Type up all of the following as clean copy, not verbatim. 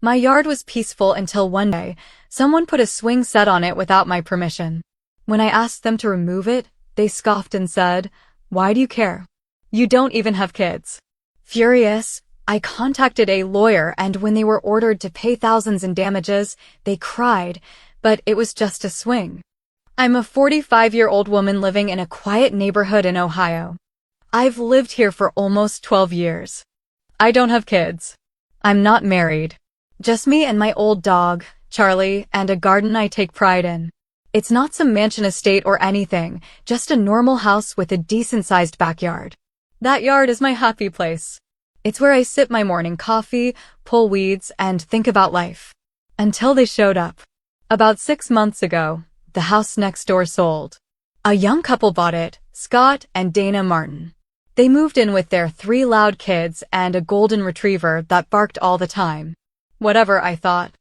My yard was peaceful until one day, someone put a swing set on it without my permission. When I asked them to remove it, they scoffed and said, "Why do you care? You don't even have kids." Furious, I contacted a lawyer, and when they were ordered to pay thousands in damages, they cried, but it was just a swing. I'm a 45-year-old woman living in a quiet neighborhood in Ohio. I've lived here for almost 12 years. I don't have kids. I'm not married. Just me and my old dog, Charlie, and a garden I take pride in. It's not some mansion estate or anything, just a normal house with a decent-sized backyard. That yard is my happy place. It's where I sip my morning coffee, pull weeds, and think about life. Until they showed up. About 6 months ago, the house next door sold. A young couple bought it, Scott and Dana Martin. They moved in with their 3 loud kids and a golden retriever that barked all the time. Whatever, I thought.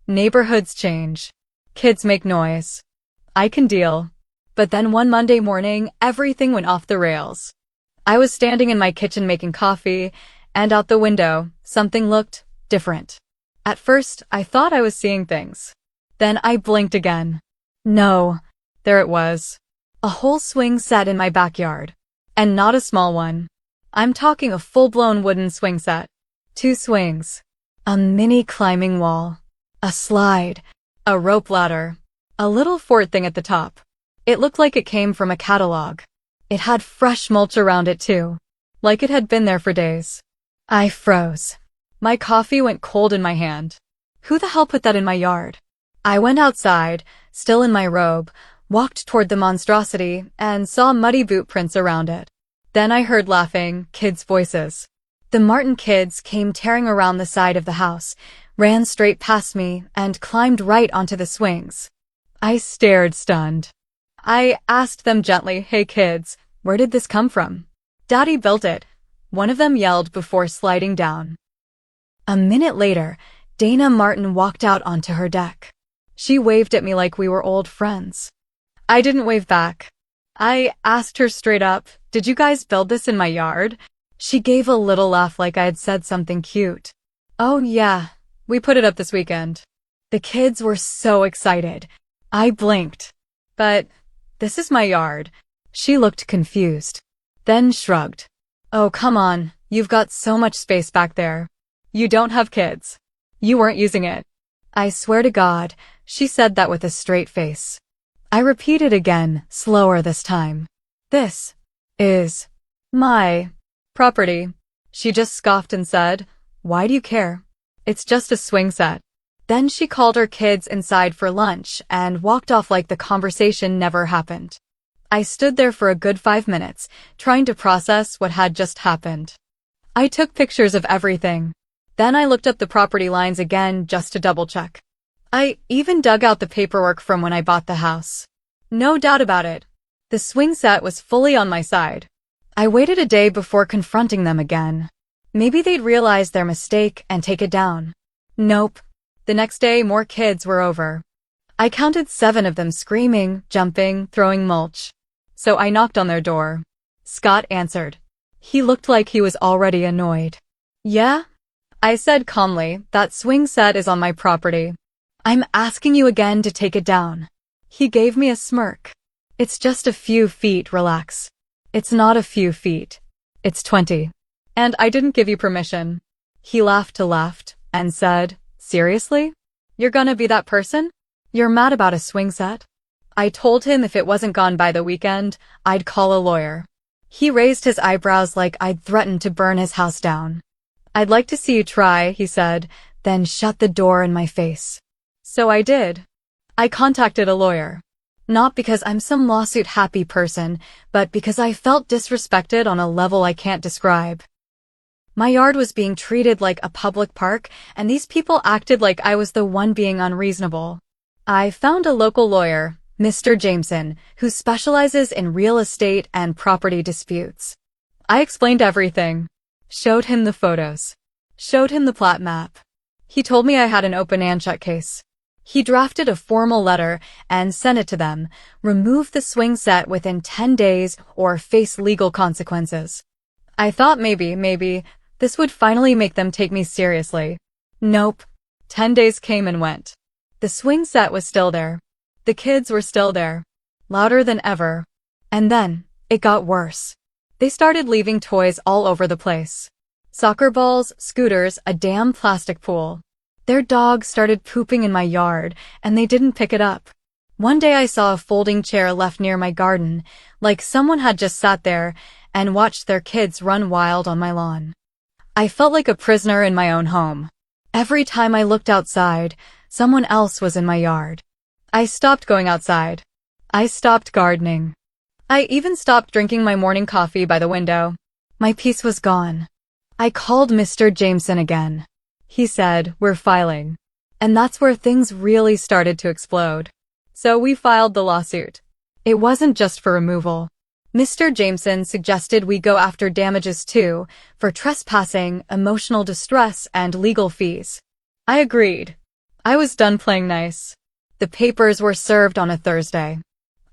Neighborhoods change. Kids make noise. I can deal. But then one Monday morning, everything went off the rails. I was standing in my kitchen making coffee, and out the window, something looked different. At first, I thought I was seeing things. Then I blinked again. No, there it was. A whole swing set in my backyard. And not a small one. I'm talking a full-blown wooden swing set. 2 swings. A mini climbing wall. A slide. A rope ladder. A little fort thing at the top. It looked like it came from a catalog. It had fresh mulch around it too. Like it had been there for days. I froze. My coffee went cold in my hand. Who the hell put that in my yard? I went outside, still in my robe, walked toward the monstrosity, and saw muddy boot prints around it. Then I heard laughing, kids' voices. The Martin kids came tearing around the side of the house, ran straight past me, and climbed right onto the swings. I stared, stunned. I asked them gently, "Hey kids, where did this come from?" "Daddy built it," one of them yelled before sliding down. A minute later, Dana Martin walked out onto her deck. She waved at me like we were old friends. I didn't wave back. I asked her straight up, "Did you guys build this in my yard?" She gave a little laugh like I had said something cute. "Oh yeah, we put it up this weekend." The kids were so excited. I blinked. "But this is my yard." She looked confused. Then shrugged. "Oh, come on, you've got so much space back there. You don't have kids. You weren't using it." I swear to God, she said that with a straight face. I repeated again, slower this time. "This is my property." She just scoffed and said, "Why do you care? It's just a swing set." Then she called her kids inside for lunch and walked off like the conversation never happened. I stood there for a good 5 minutes, trying to process what had just happened. I took pictures of everything. Then I looked up the property lines again just to double-check. I even dug out the paperwork from when I bought the house. No doubt about it. The swing set was fully on my side. I waited a day before confronting them again. Maybe they'd realize their mistake and take it down. Nope. The next day, more kids were over. I counted 7 of them screaming, jumping, throwing mulch. So I knocked on their door. Scott answered. He looked like he was already annoyed. "Yeah?" I said calmly, "That swing set is on my property. I'm asking you again to take it down." He gave me a smirk. "It's just a few feet, relax." "It's not a few feet. It's 20. And I didn't give you permission." He laughed and said, "Seriously? You're gonna be that person? You're mad about a swing set?" I told him if it wasn't gone by the weekend, I'd call a lawyer. He raised his eyebrows like I'd threatened to burn his house down. "I'd like to see you try," he said, then shut the door in my face. So I did. I contacted a lawyer. Not because I'm some lawsuit-happy person, but because I felt disrespected on a level I can't describe. My yard was being treated like a public park, and these people acted like I was the one being unreasonable. I found a local lawyer, Mr. Jameson, who specializes in real estate and property disputes. I explained everything. Showed him the photos. Showed him the plat map. He told me I had an open and shut case. He drafted a formal letter and sent it to them. Remove the swing set within 10 days or face legal consequences. I thought maybe, this would finally make them take me seriously. Nope. 10 days came and went. The swing set was still there. The kids were still there. Louder than ever. And then, it got worse. They started leaving toys all over the place. Soccer balls, scooters, a damn plastic pool. Their dog started pooping in my yard, and they didn't pick it up. One day I saw a folding chair left near my garden, like someone had just sat there and watched their kids run wild on my lawn. I felt like a prisoner in my own home. Every time I looked outside, someone else was in my yard. I stopped going outside. I stopped gardening. I even stopped drinking my morning coffee by the window. My peace was gone. I called Mr. Jameson again. He said, "We're filing." And that's where things really started to explode. So we filed the lawsuit. It wasn't just for removal. Mr. Jameson suggested we go after damages too, for trespassing, emotional distress, and legal fees. I agreed. I was done playing nice. The papers were served on a Thursday.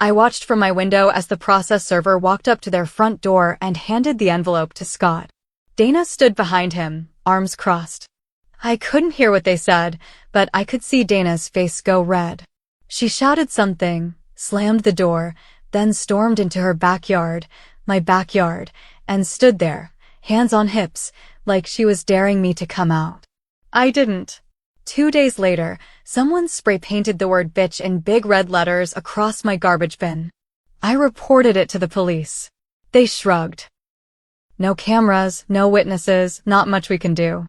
I watched from my window as the process server walked up to their front door and handed the envelope to Scott. Dana stood behind him, arms crossed. I couldn't hear what they said, but I could see Dana's face go red. She shouted something, slammed the door, then stormed into her backyard, my backyard, and stood there, hands on hips, like she was daring me to come out. I didn't. 2 days later, someone spray-painted the word bitch in big red letters across my garbage bin. I reported it to the police. They shrugged. No cameras, no witnesses, not much we can do.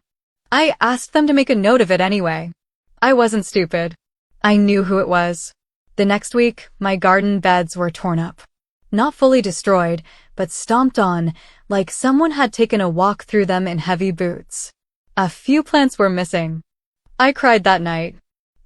I asked them to make a note of it anyway. I wasn't stupid. I knew who it was. The next week, my garden beds were torn up. Not fully destroyed, but stomped on, like someone had taken a walk through them in heavy boots. A few plants were missing. I cried that night.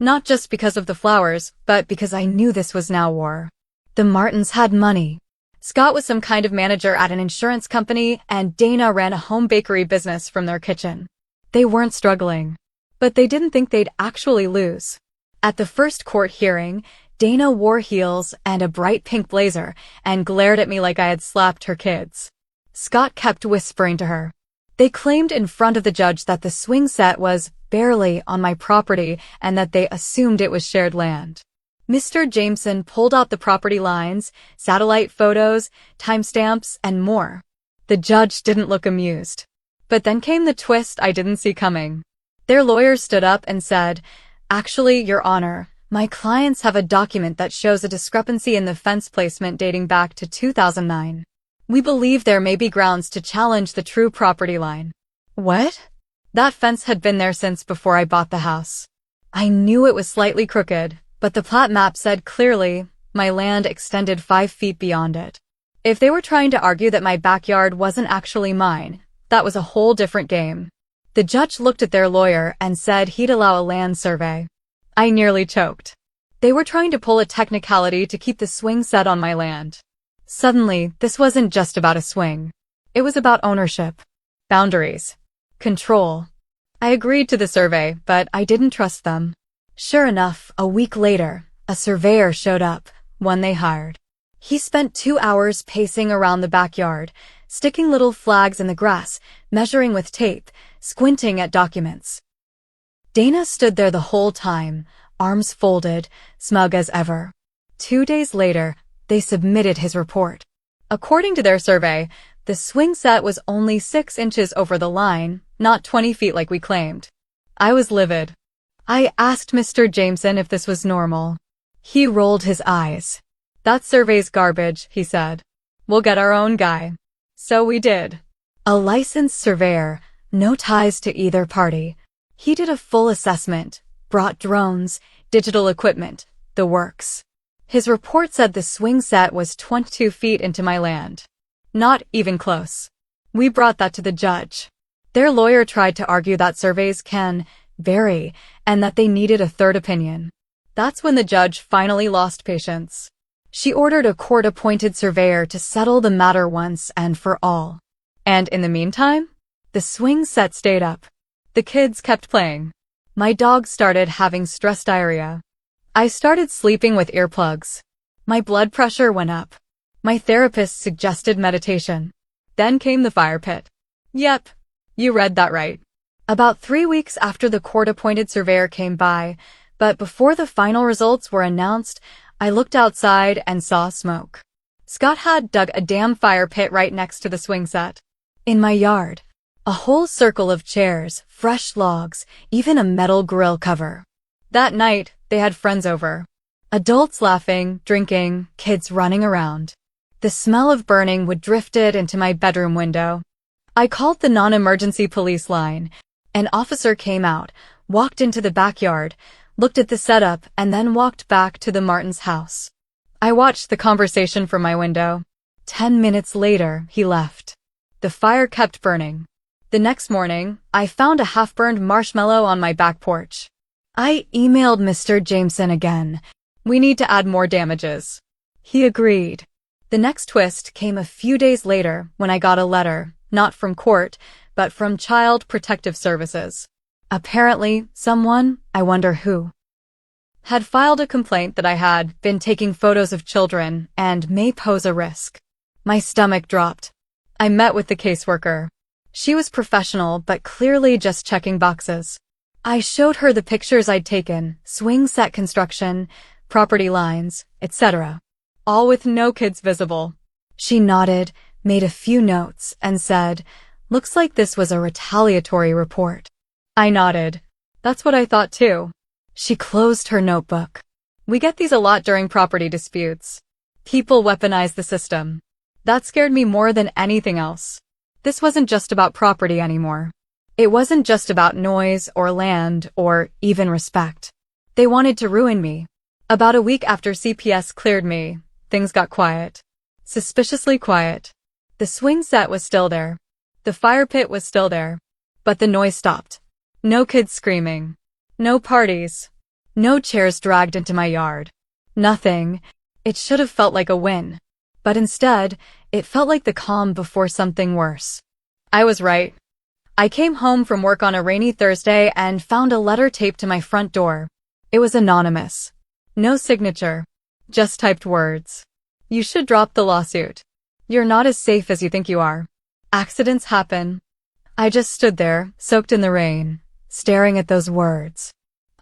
Not just because of the flowers, but because I knew this was now war. The Martins had money. Scott was some kind of manager at an insurance company, and Dana ran a home bakery business from their kitchen. They weren't struggling. But they didn't think they'd actually lose. At the first court hearing, Dana wore heels and a bright pink blazer and glared at me like I had slapped her kids. Scott kept whispering to her. They claimed in front of the judge that the swing set was barely on my property and that they assumed it was shared land. Mr. Jameson pulled out the property lines, satellite photos, timestamps, and more. The judge didn't look amused. But then came the twist I didn't see coming. Their lawyer stood up and said, "Actually, Your Honor, my clients have a document that shows a discrepancy in the fence placement dating back to 2009. We believe there may be grounds to challenge the true property line." What? That fence had been there since before I bought the house. I knew it was slightly crooked, but the plat map said clearly my land extended 5 feet beyond it. If they were trying to argue that my backyard wasn't actually mine, that was a whole different game. The judge looked at their lawyer and said he'd allow a land survey. I nearly choked. They were trying to pull a technicality to keep the swing set on my land. Suddenly, this wasn't just about a swing. It was about ownership, boundaries, control. I agreed to the survey, but I didn't trust them. Sure enough, a week later, a surveyor showed up, one they hired. He spent 2 hours pacing around the backyard, sticking little flags in the grass, measuring with tape, squinting at documents. Dana stood there the whole time, arms folded, smug as ever. 2 days later, they submitted his report. According to their survey, the swing set was only 6 inches over the line, not 20 feet like we claimed. I was livid. I asked Mr. Jameson if this was normal. He rolled his eyes. "That survey's garbage," he said. "We'll get our own guy." So we did. A licensed surveyor, no ties to either party. He did a full assessment, brought drones, digital equipment, the works. His report said the swing set was 22 feet into my land. Not even close. We brought that to the judge. Their lawyer tried to argue that surveys can vary and that they needed a third opinion. That's when the judge finally lost patience. She ordered a court-appointed surveyor to settle the matter once and for all. And in the meantime, the swing set stayed up. The kids kept playing. My dog started having stress diarrhea. I started sleeping with earplugs. My blood pressure went up. My therapist suggested meditation. Then came the fire pit. Yep, you read that right. About 3 weeks after the court-appointed surveyor came by, but before the final results were announced, I looked outside and saw smoke. Scott had dug a damn fire pit right next to the swing set. In my yard, a whole circle of chairs, fresh logs, even a metal grill cover. That night, they had friends over. Adults laughing, drinking, kids running around. The smell of burning would drifted into my bedroom window. I called the non-emergency police line. An officer came out, walked into the backyard, looked at the setup, and then walked back to the Martins' house. I watched the conversation from my window. 10 minutes later, he left. The fire kept burning. The next morning, I found a half-burned marshmallow on my back porch. I emailed Mr. Jameson again. We need to add more damages. He agreed. The next twist came a few days later when I got a letter, not from court, but from Child Protective Services. Apparently, someone, I wonder who, had filed a complaint that I had been taking photos of children and may pose a risk. My stomach dropped. I met with the caseworker. She was professional but clearly just checking boxes. I showed her the pictures I'd taken, swing set construction, property lines, etc. All with no kids visible. She nodded, made a few notes, and said, "Looks like this was a retaliatory report." I nodded. That's what I thought too. She closed her notebook. We get these a lot during property disputes. People weaponize the system. That scared me more than anything else. This wasn't just about property anymore. It wasn't just about noise or land or even respect. They wanted to ruin me. About a week after CPS cleared me, things got quiet. Suspiciously quiet. The swing set was still there. The fire pit was still there. But the noise stopped. No kids screaming. No parties. No chairs dragged into my yard. Nothing. It should have felt like a win. But instead, it felt like the calm before something worse. I was right. I came home from work on a rainy Thursday and found a letter taped to my front door. It was anonymous. No signature. Just typed words. "You should drop the lawsuit. You're not as safe as you think you are. Accidents happen." I just stood there, soaked in the rain, staring at those words.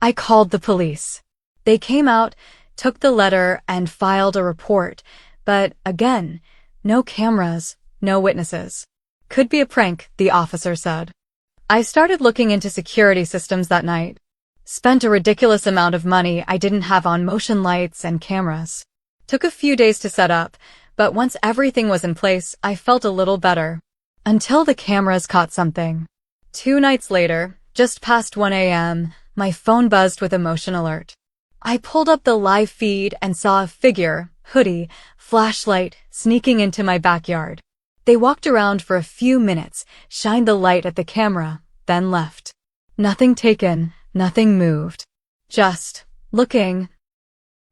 I called the police. They came out, took the letter, and filed a report. But again, no cameras, no witnesses. Could be a prank, the officer said. I started looking into security systems that night. Spent a ridiculous amount of money I didn't have on motion lights and cameras. Took a few days to set up, but once everything was in place, I felt a little better. Until the cameras caught something. 2 nights later, just past 1 a.m., my phone buzzed with a motion alert. I pulled up the live feed and saw a figure, hoodie, flashlight, sneaking into my backyard. They walked around for a few minutes, shined the light at the camera, then left. Nothing taken, nothing moved. Just looking.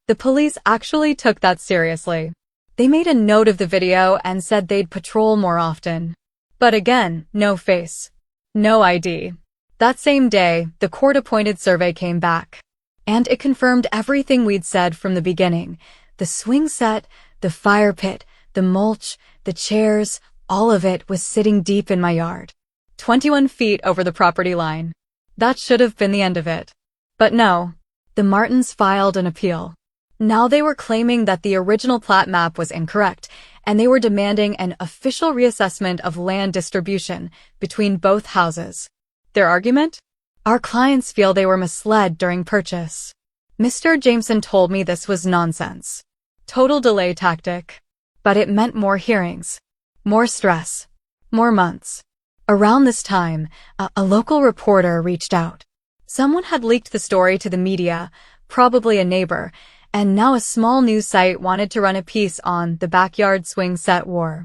The police actually took that seriously. They made a note of the video and said they'd patrol more often. But again, no face. No ID. That same day, the court-appointed survey came back. And it confirmed everything we'd said from the beginning. The swing set, the fire pit, the mulch, the chairs, all of it was sitting deep in my yard. 21 feet over the property line. That should have been the end of it. But no. The Martins filed an appeal. Now they were claiming that the original plat map was incorrect, and they were demanding an official reassessment of land distribution between both houses. Their argument? Our clients feel they were misled during purchase. Mr. Jameson told me this was nonsense. Total delay tactic. But it meant more hearings. More stress. More months. Around this time, a local reporter reached out. Someone had leaked the story to the media, probably a neighbor, and now a small news site wanted to run a piece on the backyard swing set war.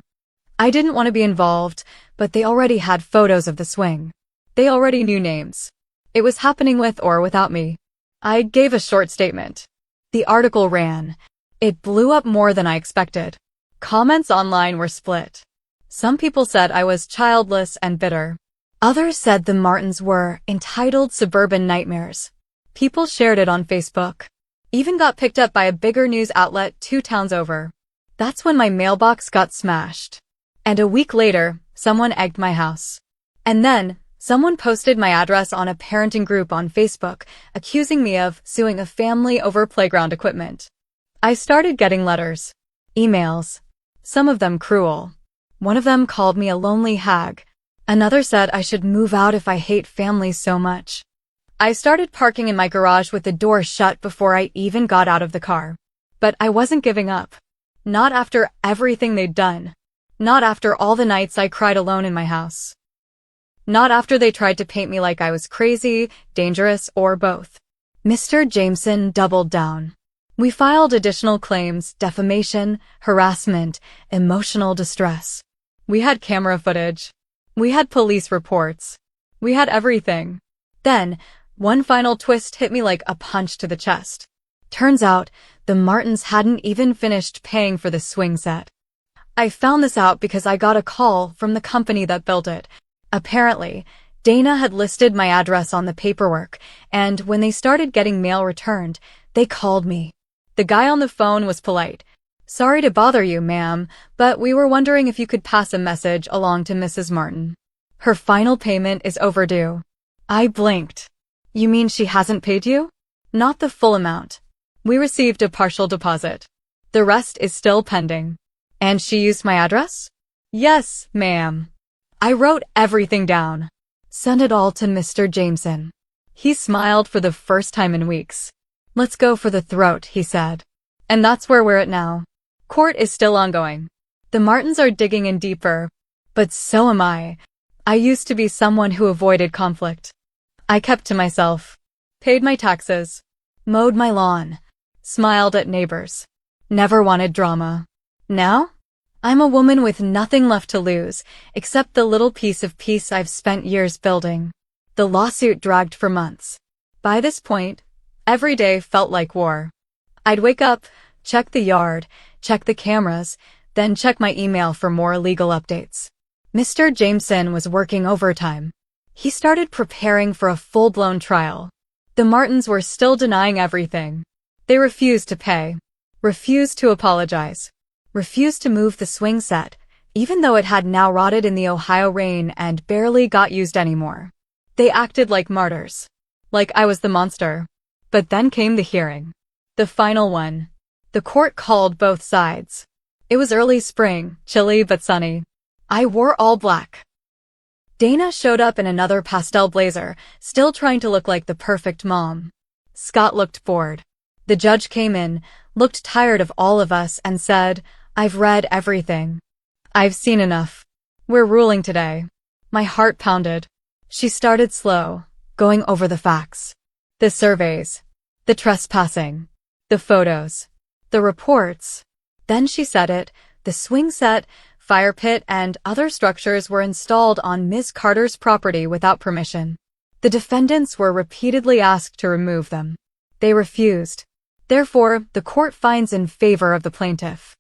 I didn't want to be involved, but they already had photos of the swing. They already knew names. It was happening with or without me. I gave a short statement. The article ran. It blew up more than I expected. Comments online were split. Some people said I was childless and bitter. Others said the Martins were entitled suburban nightmares. People shared it on Facebook. Even got picked up by a bigger news outlet 2 towns over. That's when my mailbox got smashed. And a week later, someone egged my house. And then, Someone posted my address on a parenting group on Facebook, accusing me of suing a family over playground equipment. I started getting letters, emails, some of them cruel. One of them called me a lonely hag. Another said I should move out if I hate families so much. I started parking in my garage with the door shut before I even got out of the car. But I wasn't giving up. Not after everything they'd done. Not after all the nights I cried alone in my house. Not after they tried to paint me like I was crazy, dangerous, or both. Mr. Jameson doubled down. We filed additional claims, defamation, harassment, emotional distress. We had camera footage. We had police reports. We had everything. Then, one final twist hit me like a punch to the chest. Turns out, the Martins hadn't even finished paying for the swing set. I found this out because I got a call from the company that built it. Apparently, Dana had listed my address on the paperwork, and when they started getting mail returned, they called me. The guy on the phone was polite. "Sorry to bother you, ma'am, but we were wondering if you could pass a message along to Mrs. Martin. Her final payment is overdue." I blinked. "You mean she hasn't paid you?" "Not the full amount. We received a partial deposit. The rest is still pending." "And she used my address?" "Yes, ma'am." I wrote everything down. "Send it all to Mr. Jameson." He smiled for the first time in weeks. "Let's go for the throat," he said. And that's where we're at now. Court is still ongoing. The Martins are digging in deeper. But so am I. I used to be someone who avoided conflict. I kept to myself. Paid my taxes. Mowed my lawn. Smiled at neighbors. Never wanted drama. Now? I'm a woman with nothing left to lose, except the little piece of peace I've spent years building. The lawsuit dragged for months. By this point, every day felt like war. I'd wake up, check the yard, check the cameras, then check my email for more legal updates. Mr. Jameson was working overtime. He started preparing for a full-blown trial. The Martins were still denying everything. They refused to pay, refused to apologize, refused to move the swing set, even though it had now rotted in the Ohio rain and barely got used anymore. They acted like martyrs, like I was the monster. But then came the hearing. The final one. The court called both sides. It was early spring, chilly but sunny. I wore all black. Dana showed up in another pastel blazer, still trying to look like the perfect mom. Scott looked bored. The judge came in, looked tired of all of us, and said, "I've read everything. I've seen enough. We're ruling today." My heart pounded. She started slow, going over the facts. The surveys. The trespassing. The photos. The reports. Then she said it, the swing set, fire pit, and other structures were installed on Ms. Carter's property without permission. The defendants were repeatedly asked to remove them. They refused. Therefore, the court finds in favor of the plaintiff.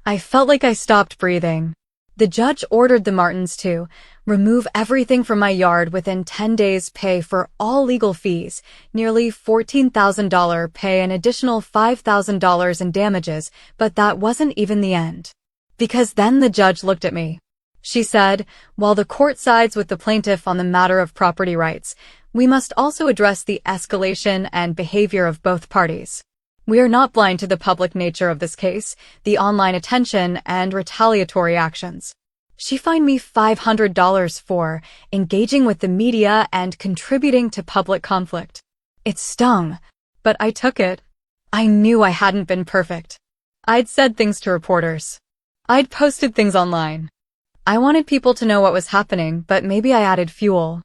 I felt like I stopped breathing. The judge ordered the Martins to remove everything from my yard within 10 days, pay for all legal fees, nearly $14,000, pay an additional $5,000 in damages, but that wasn't even the end. Because then the judge looked at me. She said, "While the court sides with the plaintiff on the matter of property rights, we must also address the escalation and behavior of both parties. We are not blind to the public nature of this case, the online attention, and retaliatory actions." She fined me $500 for engaging with the media and contributing to public conflict. It stung, but I took it. I knew I hadn't been perfect. I'd said things to reporters. I'd posted things online. I wanted people to know what was happening, but maybe I added fuel.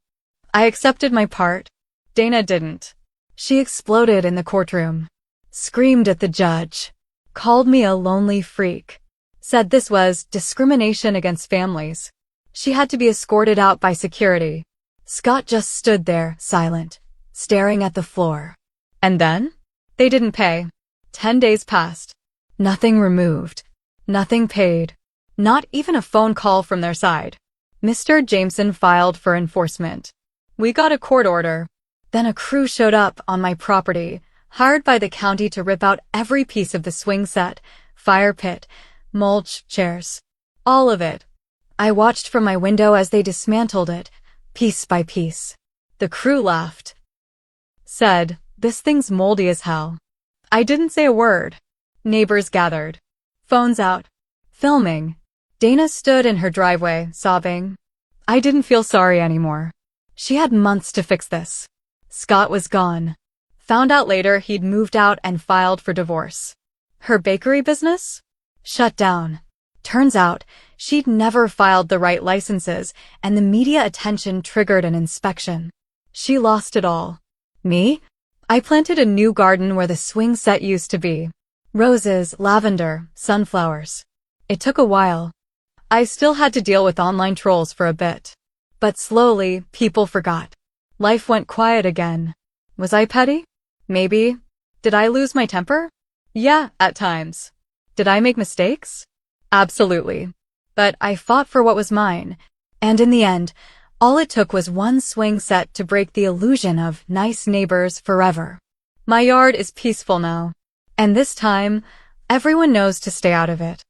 I accepted my part. Dana didn't. She exploded in the courtroom. Screamed at the judge. Called me a lonely freak. Said this was discrimination against families. She had to be escorted out by security. Scott just stood there, silent, staring at the floor. And then? They didn't pay. 10 days passed. Nothing removed. Nothing paid. Not even a phone call from their side. Mr. Jameson filed for enforcement. We got a court order. Then a crew showed up on my property, hired by the county to rip out every piece of the swing set, fire pit, mulch, chairs. All of it. I watched from my window as they dismantled it, piece by piece. The crew laughed. Said, "This thing's moldy as hell." I didn't say a word. Neighbors gathered. Phones out. Filming. Dana stood in her driveway, sobbing. I didn't feel sorry anymore. She had months to fix this. Scott was gone. Found out later he'd moved out and filed for divorce. Her bakery business? Shut down. Turns out, she'd never filed the right licenses, and the media attention triggered an inspection. She lost it all. Me? I planted a new garden where the swing set used to be. Roses, lavender, sunflowers. It took a while. I still had to deal with online trolls for a bit. But slowly, people forgot. Life went quiet again. Was I petty? Maybe. Did I lose my temper? Yeah, at times. Did I make mistakes? Absolutely. But I fought for what was mine, and in the end, all it took was one swing set to break the illusion of nice neighbors forever. My yard is peaceful now, and this time, everyone knows to stay out of it.